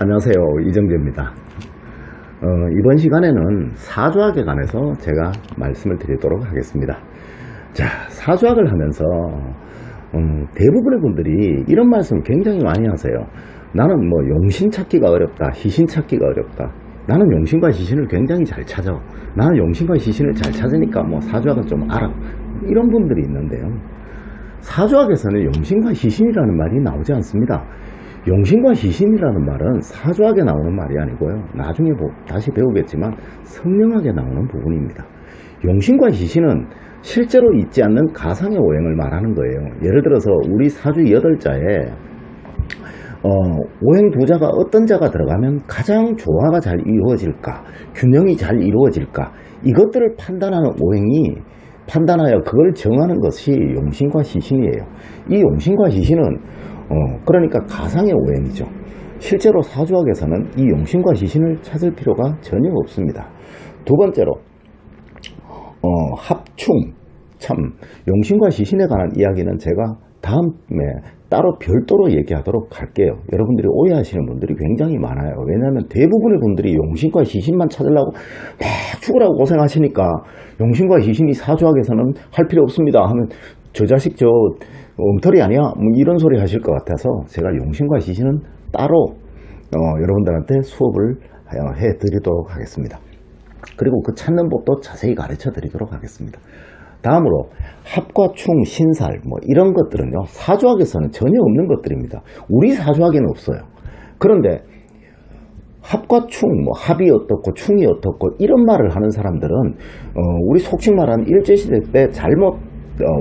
안녕하세요, 이정재입니다. 이번 시간에는 사주학에 관해서 제가 말씀을 드리도록 하겠습니다. 자, 사주학을 하면서 대부분의 분들이 이런 말씀을 굉장히 많이 하세요. 나는 뭐 용신 찾기가 어렵다, 희신 찾기가 어렵다. 나는 용신과 희신을 굉장히 잘 찾아. 나는 용신과 희신을 잘 찾으니까 뭐 사주학은 좀 알아. 이런 분들이 있는데요, 사주학에서는 용신과 희신이라는 말이 나오지 않습니다. 용신과 희신이라는 말은 사주학에 나오는 말이 아니고요, 나중에 다시 배우겠지만 성명학에 나오는 부분입니다. 용신과 희신은 실제로 있지 않는 가상의 오행을 말하는 거예요. 예를 들어서 우리 사주 8자에 오행 두 자가 어떤 자가 들어가면 가장 조화가 잘 이루어질까, 균형이 잘 이루어질까, 이것들을 판단하여 그걸 정하는 것이 용신과 희신이에요. 이 용신과 희신은 그러니까 가상의 오행이죠. 실제로 사주학에서는 이 용신과 희신을 찾을 필요가 전혀 없습니다. 두 번째로 합충, 참 용신과 희신에 관한 이야기는 제가 다음에 따로 별도로 얘기하도록 할게요. 여러분들이 오해하시는 분들이 굉장히 많아요. 왜냐하면 대부분의 분들이 용신과 희신만 찾으려고 막 죽으라고 고생하시니까 용신과 희신이 사주학에서는 할 필요 없습니다 하면 저 자식 저 엉터리 아니야? 뭐 이런 소리 하실 것 같아서 제가 용신과 희신은 따로 여러분들한테 수업을 해드리도록 하겠습니다. 그리고 그 찾는 법도 자세히 가르쳐 드리도록 하겠습니다. 다음으로 합과 충, 신살 뭐 이런 것들은요, 사주학에서는 전혀 없는 것들입니다. 우리 사주학에는 없어요. 그런데 합과 충, 뭐 합이 어떻고 충이 어떻고 이런 말을 하는 사람들은 우리 속칭 말하는 일제시대 때 잘못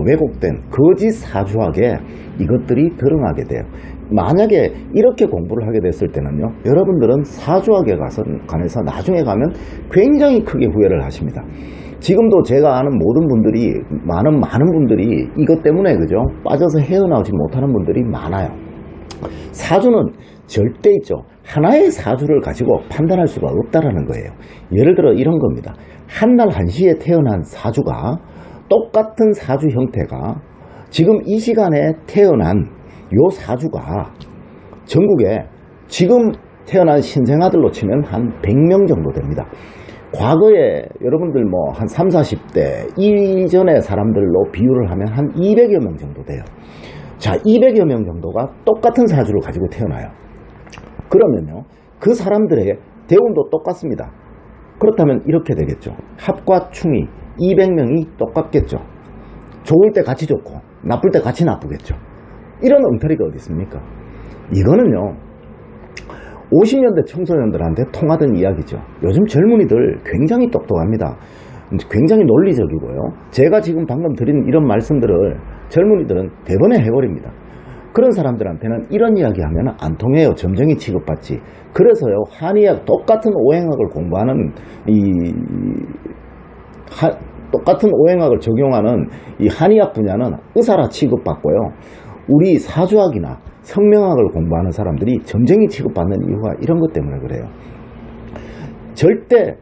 왜곡된 거짓 사주학에 이것들이 드러나게 돼요. 만약에 이렇게 공부를 하게 됐을 때는요, 여러분들은 사주학에 관해서 나중에 가면 굉장히 크게 후회를 하십니다. 지금도 제가 아는 모든 분들이, 많은 분들이 이것 때문에 그죠, 빠져서 헤어나오지 못하는 분들이 많아요. 사주는 절대 있죠, 하나의 사주를 가지고 판단할 수가 없다라는 거예요. 예를 들어 이런 겁니다. 한날 한시에 태어난 사주가, 똑같은 사주 형태가 지금 이 시간에 태어난 요 사주가 전국에 지금 태어난 신생아들로 치면 한 100명 정도 됩니다. 과거에 여러분들 뭐 한 30, 40대 이전의 사람들로 비유를 하면 한 200여 명 정도 돼요. 자, 200여 명 정도가 똑같은 사주를 가지고 태어나요. 그러면요, 그 사람들의 대운도 똑같습니다. 그렇다면 이렇게 되겠죠. 합과 충이 200명이 똑같겠죠. 좋을 때 같이 좋고 나쁠 때 같이 나쁘겠죠. 이런 엉터리가 어디 있습니까? 이거는요, 50년대 청소년들한테 통하던 이야기죠. 요즘 젊은이들 굉장히 똑똑합니다. 굉장히 논리적이고요. 제가 지금 방금 드린 이런 말씀들을 젊은이들은 대번에 해버립니다. 그런 사람들한테는 이런 이야기 하면 안 통해요. 점쟁이 취급받지. 그래서요, 한의학 똑같은 오행학을 공부하는 똑같은 오행학을 적용하는 이 한의학 분야는 의사라 취급받고요, 우리 사주학이나 성명학을 공부하는 사람들이 점쟁이 취급받는 이유가 이런 것 때문에 그래요. 절대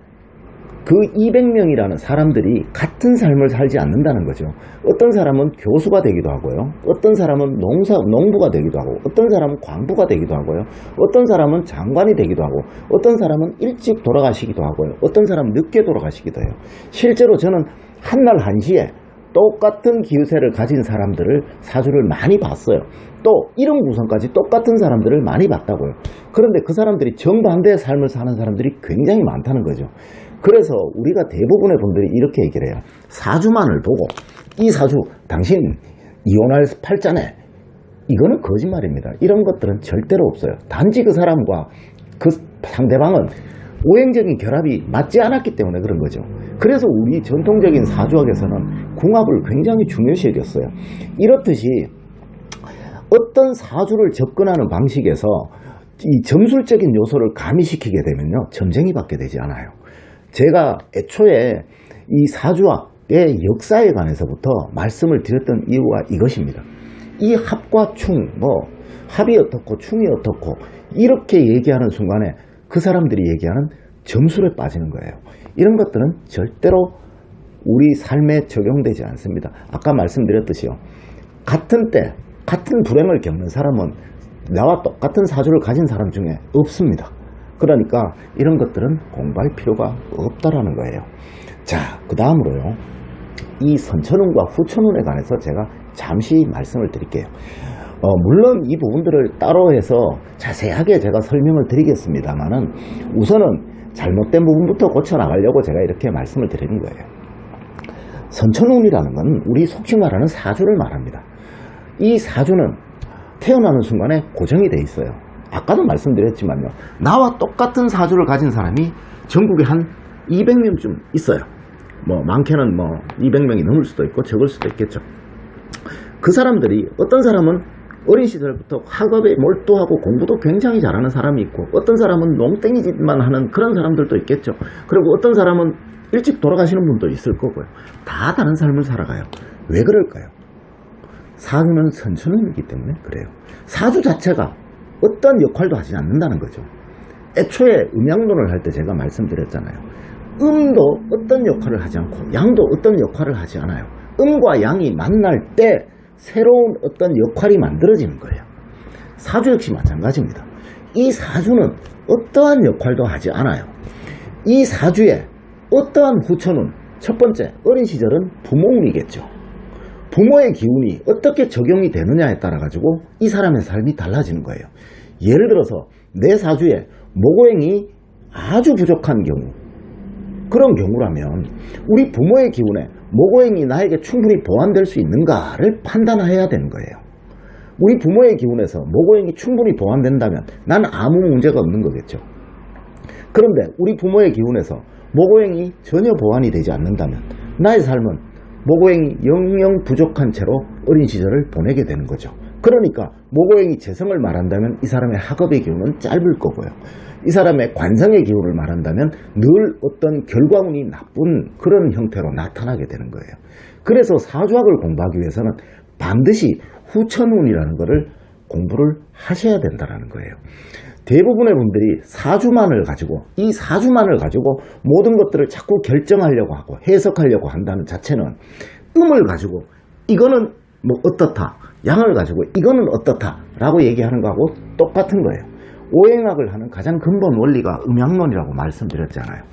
그 200명이라는 사람들이 같은 삶을 살지 않는다는 거죠. 어떤 사람은 교수가 되기도 하고요, 어떤 사람은 농부가 되기도 하고, 어떤 사람은 광부가 되기도 하고요, 어떤 사람은 장관이 되기도 하고, 어떤 사람은 일찍 돌아가시기도 하고요, 어떤 사람은 늦게 돌아가시기도 해요. 실제로 저는 한날 한시에 똑같은 기우세를 가진 사람들을, 사주를 많이 봤어요. 또 이런 구성까지 똑같은 사람들을 많이 봤다고요. 그런데 그 사람들이 정반대의 삶을 사는 사람들이 굉장히 많다는 거죠. 그래서 우리가 대부분의 분들이 이렇게 얘기를 해요. 사주만을 보고 이 사주 당신 이혼할 팔자네, 이거는 거짓말입니다. 이런 것들은 절대로 없어요. 단지 그 사람과 그 상대방은 오행적인 결합이 맞지 않았기 때문에 그런 거죠. 그래서 우리 전통적인 사주학에서는 궁합을 굉장히 중요시 여겼어요. 이렇듯이 어떤 사주를 접근하는 방식에서 이 점술적인 요소를 가미시키게 되면요, 점쟁이 받게 되지 않아요. 제가 애초에 이 사주학의 역사에 관해서부터 말씀을 드렸던 이유가 이것입니다. 이 합과 충, 합이 어떻고 충이 어떻고 이렇게 얘기하는 순간에 그 사람들이 얘기하는 점술에 빠지는 거예요. 이런 것들은 절대로 우리 삶에 적용되지 않습니다. 아까 말씀드렸듯이요, 같은 때 같은 불행을 겪는 사람은 나와 똑같은 사주를 가진 사람 중에 없습니다. 그러니까 이런 것들은 공부할 필요가 없다라는 거예요. 자, 그 다음으로요, 이 선천운과 후천운에 관해서 제가 잠시 말씀을 드릴게요. 물론 이 부분들을 따로 해서 자세하게 제가 설명을 드리겠습니다만은 우선은 잘못된 부분부터 고쳐나가려고 제가 이렇게 말씀을 드리는 거예요. 선천운이라는 건 우리 속칭 말하는 사주를 말합니다. 이 사주는 태어나는 순간에 고정이 돼 있어요. 아까도 말씀드렸지만요, 나와 똑같은 사주를 가진 사람이 전국에 한 200명쯤 있어요. 많게는 200명이 넘을 수도 있고 적을 수도 있겠죠. 그 사람들이, 어떤 사람은 어린 시절부터 학업에 몰두하고 공부도 굉장히 잘하는 사람이 있고, 어떤 사람은 농땡이짓만 하는 그런 사람들도 있겠죠. 그리고 어떤 사람은 일찍 돌아가시는 분도 있을 거고요. 다 다른 삶을 살아가요. 왜 그럴까요? 사주는 선천운이기 때문에 그래요. 사주 자체가 어떤 역할도 하지 않는다는 거죠. 애초에 음양론을 할 때 제가 말씀드렸잖아요. 음도 어떤 역할을 하지 않고 양도 어떤 역할을 하지 않아요. 음과 양이 만날 때 새로운 어떤 역할이 만들어지는 거예요. 사주 역시 마찬가지입니다. 이 사주는 어떠한 역할도 하지 않아요. 이 사주에 어떠한 후천운, 첫 번째 어린 시절은 부모운이겠죠. 부모의 기운이 어떻게 적용이 되느냐에 따라 가지고 이 사람의 삶이 달라지는 거예요. 예를 들어서 내 사주에 목오행이 아주 부족한 경우, 그런 경우라면 우리 부모의 기운에 목오행이 나에게 충분히 보완될 수 있는가를 판단해야 되는 거예요. 우리 부모의 기운에서 목오행이 충분히 보완된다면 난 아무 문제가 없는 거겠죠. 그런데 우리 부모의 기운에서 목오행이 전혀 보완이 되지 않는다면 나의 삶은 목오행이 영영 부족한 채로 어린 시절을 보내게 되는 거죠. 그러니까 목오행이 재성을 말한다면 이 사람의 학업의 기운은 짧을 거고요. 이 사람의 관성의 기운을 말한다면 늘 어떤 결과운이 나쁜 그런 형태로 나타나게 되는 거예요. 그래서 사주학을 공부하기 위해서는 반드시 후천운이라는 것을 공부를 하셔야 된다는 거예요. 대부분의 분들이 사주만을 가지고, 이 사주만을 가지고 모든 것들을 자꾸 결정하려고 하고 해석하려고 한다는 자체는, 음을 가지고 이거는 어떻다, 양을 가지고 이거는 어떻다 라고 얘기하는 거하고 똑같은 거예요. 오행학을 하는 가장 근본 원리가 음양론이라고 말씀드렸잖아요.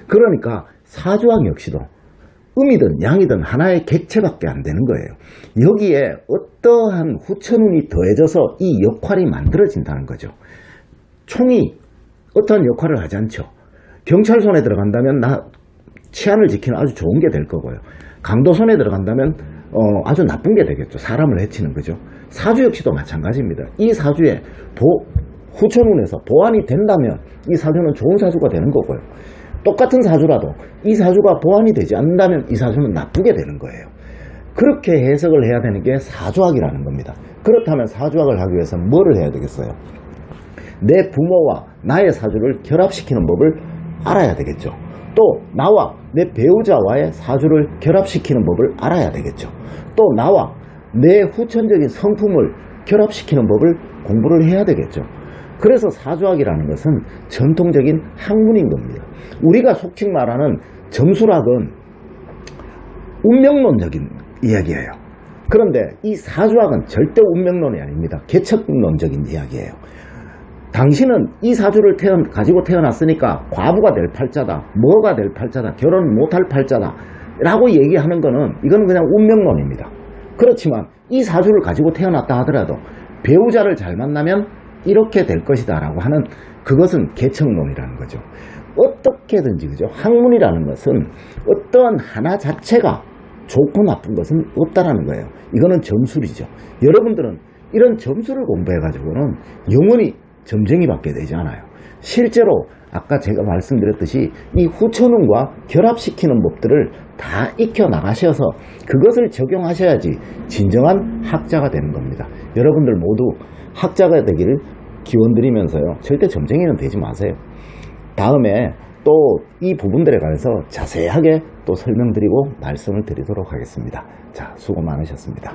그러니까 사주학 역시도 음이든 양이든 하나의 객체밖에 안 되는 거예요. 여기에 어떠한 후천운이 더해져서 이 역할이 만들어진다는 거죠. 총이 어떠한 역할을 하지 않죠. 경찰손에 들어간다면 치안을 지키는 아주 좋은 게 될 거고요. 강도손에 들어간다면 아주 나쁜 게 되겠죠. 사람을 해치는 거죠. 사주 역시도 마찬가지입니다. 이 사주에 후천운에서 보완이 된다면 이 사주는 좋은 사주가 되는 거고요. 똑같은 사주라도 이 사주가 보완이 되지 않는다면 이 사주는 나쁘게 되는 거예요. 그렇게 해석을 해야 되는 게 사주학이라는 겁니다. 그렇다면 사주학을 하기 위해서 뭐를 해야 되겠어요? 내 부모와 나의 사주를 결합시키는 법을 알아야 되겠죠. 또 나와 내 배우자와의 사주를 결합시키는 법을 알아야 되겠죠. 또 나와 내 후천적인 성품을 결합시키는 법을 공부를 해야 되겠죠. 그래서 사주학이라는 것은 전통적인 학문인 겁니다. 우리가 속칭 말하는 점수학은 운명론적인 이야기예요. 그런데 이 사주학은 절대 운명론이 아닙니다. 개척론적인 이야기예요. 당신은 이 사주를 가지고 태어났으니까 과부가 될 팔자다, 뭐가 될 팔자다, 결혼 못할 팔자다 라고 얘기하는 거는, 이건 그냥 운명론입니다. 그렇지만 이 사주를 가지고 태어났다 하더라도 배우자를 잘 만나면 이렇게 될 것이다 라고 하는, 그것은 개척론이라는 거죠. 어떻게든지, 그죠? 학문이라는 것은 어떠한 하나 자체가 좋고 나쁜 것은 없다라는 거예요. 이거는 점술이죠. 여러분들은 이런 점수를 공부해 가지고는 영원히 점쟁이 받게 되지 않아요. 실제로 아까 제가 말씀드렸듯이 이 후천운과 결합시키는 법들을 다 익혀 나가셔서 그것을 적용하셔야지 진정한 학자가 되는 겁니다. 여러분들 모두 학자가 되기를 기원드리면서요, 절대 점쟁이는 되지 마세요. 다음에 또 이 부분들에 관해서 자세하게 또 설명드리고 말씀을 드리도록 하겠습니다. 자, 수고 많으셨습니다.